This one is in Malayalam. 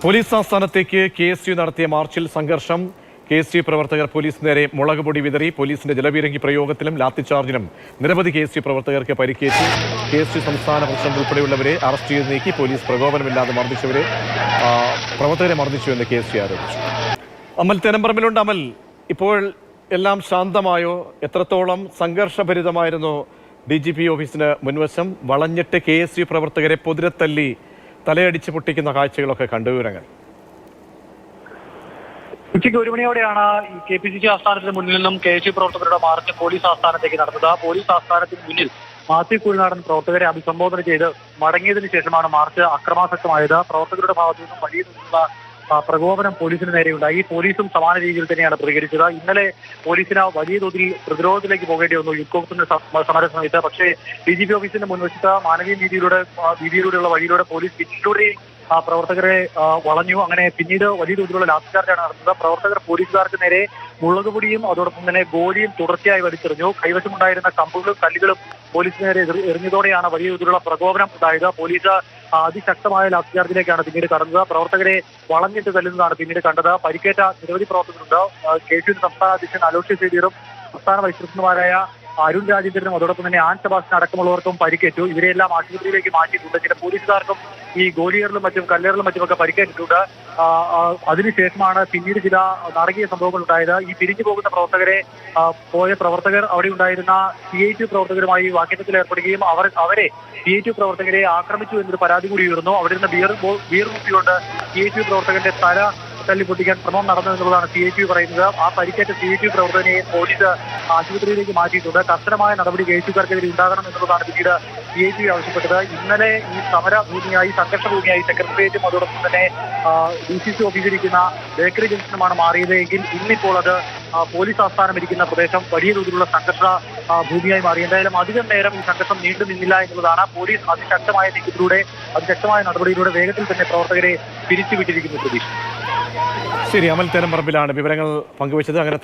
പോലീസ് ആസ്ഥാനത്തേക്ക് KSU നടത്തിയ മാർച്ചിൽ സംഘർഷം. KSU പ്രവർത്തകർ പോലീസിന് നേരെ മുളകുപൊടി വിതറി. പോലീസിന്റെ ജലപീരങ്കി പ്രയോഗത്തിലും ലാത്തിച്ചാർജിലും നിരവധി KSU പ്രവർത്തകർക്ക് പരിക്കേറ്റു. KSU സംസ്ഥാന പ്രസിഡന്റ് ഉൾപ്പെടെയുള്ളവരെ അറസ്റ്റ് ചെയ്ത് നീക്കി. പോലീസ് പ്രകോപനമില്ലാതെ പ്രവർത്തകരെ മർദ്ദിച്ചുവെന്ന് KSU ആരോപിച്ചു. അമൽ തെനമ്പറമ്പിലുണ്ട്. അമൽ, ഇപ്പോൾ എല്ലാം ശാന്തമായോ? എത്രത്തോളം സംഘർഷഭരിതമായിരുന്നു DGP ഓഫീസിന് മുൻവശം? വളഞ്ഞിട്ട് KSU പ്രവർത്തകരെ പൊതിരത്തല്ലി തലയടിച്ച് പൊട്ടിക്കുന്ന കാഴ്ചകളൊക്കെ കണ്ടു. വിവരങ്ങൾ ഉച്ചയ്ക്ക് 1 മണിയോടെയാണ് KPCC ആസ്ഥാനത്തിന് മുന്നിൽ നിന്നും KSU പ്രവർത്തകരുടെ മാർച്ച് പോലീസ് ആസ്ഥാനത്തേക്ക് നടന്നത്. പോലീസ് ആസ്ഥാനത്തിന് മുന്നിൽ മാത്യു കുഴിനാടൻ പ്രവർത്തകരെ അഭിസംബോധന ചെയ്ത് മടങ്ങിയതിനു ശേഷമാണ് മാർച്ച് അക്രമാസക്തമായത്. പ്രവർത്തകരുടെ ഭാഗത്തു നിന്നും വലിയ തോതിലുള്ള പ്രകോപനം പോലീസിന് നേരെയുണ്ടായി. പോലീസും സമാന രീതിയിൽ തന്നെയാണ് പ്രതികരിച്ചത്. ഇന്നലെ പോലീസിന് വലിയ തോതിൽ പ്രതിരോധത്തിലേക്ക് പോകേണ്ടി വന്നു യുക്കോപ്സിന്റെ സമര സമയത്ത്. പക്ഷേ DGP ഓഫീസിന്റെ മുൻവശത്ത് മാനവീയ വീതിയിലൂടെയുള്ള വഴിയിലൂടെ പോലീസ് പിന്നിലൂടെ പ്രവർത്തകരെ വളഞ്ഞു. അങ്ങനെ പിന്നീട് വലിയ തോതിലുള്ള ലാത്തിചാർജാണ് നടന്നത്. പ്രവർത്തകർ പോലീസുകാർക്ക് നേരെ മുളകുപൊടിയും അതോടൊപ്പം തന്നെ ഗോലിയും തുടർച്ചയായി വലിച്ചെറിഞ്ഞു. കൈവശമുണ്ടായിരുന്ന കമ്പുകളും കല്ലുകളും പോലീസിന് നേരെ എറിഞ്ഞതോടെയാണ് വലിയ തോതിലുള്ള പ്രകോപനം ഉണ്ടായത്. പോലീസ് അതിശക്തമായ ലാത്തിചാർജിലേക്കാണ് പിന്നീട് കടന്നത്. പ്രവർത്തകരെ വളഞ്ഞിട്ട് തല്ലുന്നതാണ് പിന്നീട് കണ്ടത്. പരിക്കേറ്റ നിരവധി പ്രവർത്തകരുണ്ട്. KSU സംസ്ഥാന അധ്യക്ഷൻ അലോഷ്യസ് സേവ്യറും സംസ്ഥാന വൈസ് പ്രസിഡന്റുമാരായ അരുൺ രാജേന്ദ്രനും അതോടൊപ്പം തന്നെ ആൻ സെബാസ്റ്റ്യൻ അടക്കമുള്ളവർക്കും പരിക്കേറ്റു. ഇവരെല്ലാം ആശുപത്രിയിലേക്ക് മാറ്റിയിട്ടുണ്ട്. ചില പോലീസുകാർക്കും ഈ ഗോലിയേറിലും മറ്റും കല്ലേറിലും മറ്റുമൊക്കെ പരിക്കേറ്റിട്ടുണ്ട്. അതിനുശേഷമാണ് പിന്നീട് ചില നാടകീയ സംഭവങ്ങൾ ഉണ്ടായത്. ഈ പിരിഞ്ഞു പോകുന്ന പോയ പ്രവർത്തകർ അവിടെ ഉണ്ടായിരുന്ന CITU പ്രവർത്തകരുമായി വാക്കേറ്റത്തിൽ ഏർപ്പെടുകയും അവരെ CITU പ്രവർത്തകരെ ആക്രമിച്ചു എന്നൊരു പരാതി കൂടി ഉയർന്നു. അവിടെ നിന്ന് ബിയർ കുപ്പികൊണ്ട് CITU പ്രവർത്തകന്റെ തല തല്ലിപ്പൊട്ടിക്കാൻ ശ്രമം നടന്നു എന്നുള്ളതാണ് CITU പറയുന്നത്. ആ പരിക്കേറ്റ CITU പ്രവർത്തകനെ പോലീസ് ആശുപത്രിയിലേക്ക് മാറ്റിയിട്ടുണ്ട്. കർശനമായ നടപടി KSUക്കാർക്കെതിരെ ഉണ്ടാകണം എന്നുള്ളതാണ് പിന്നീട് CITU ആവശ്യപ്പെട്ടത്. ഇന്നലെ ഈ സമരഭൂമിയായി സംഘർഷഭൂമിയായി സെക്രട്ടേറിയറ്റും അതോടൊപ്പം തന്നെ DCC ഓഫീസിലിരിക്കുന്ന ബേക്കറി ജംഗ്ഷനുമാണ് മാറിയത് എങ്കിൽ ഇന്നിപ്പോൾ അത് പോലീസ് ആസ്ഥാനം ഇരിക്കുന്ന പ്രദേശം വലിയ തോതിലുള്ള സംഘർഷ ഭൂമിയായി മാറി. എന്തായാലും അധികം നേരം ഈ സംഘർഷം നീണ്ടു നിന്നില്ല എന്നുള്ളതാണ്. പോലീസ് അതിശക്തമായ നീക്കത്തിലൂടെ അതിശക്തമായ നടപടിയിലൂടെ വേഗത്തിൽ തന്നെ പ്രവർത്തകരെ പിരിച്ചുവിട്ടിരിക്കുന്നു. പ്രതീക്ഷ. ശരി, അമൽ തെനമ്പറമ്പിലാണ് വിവരങ്ങൾ പങ്കുവച്ചത്. അങ്ങനെ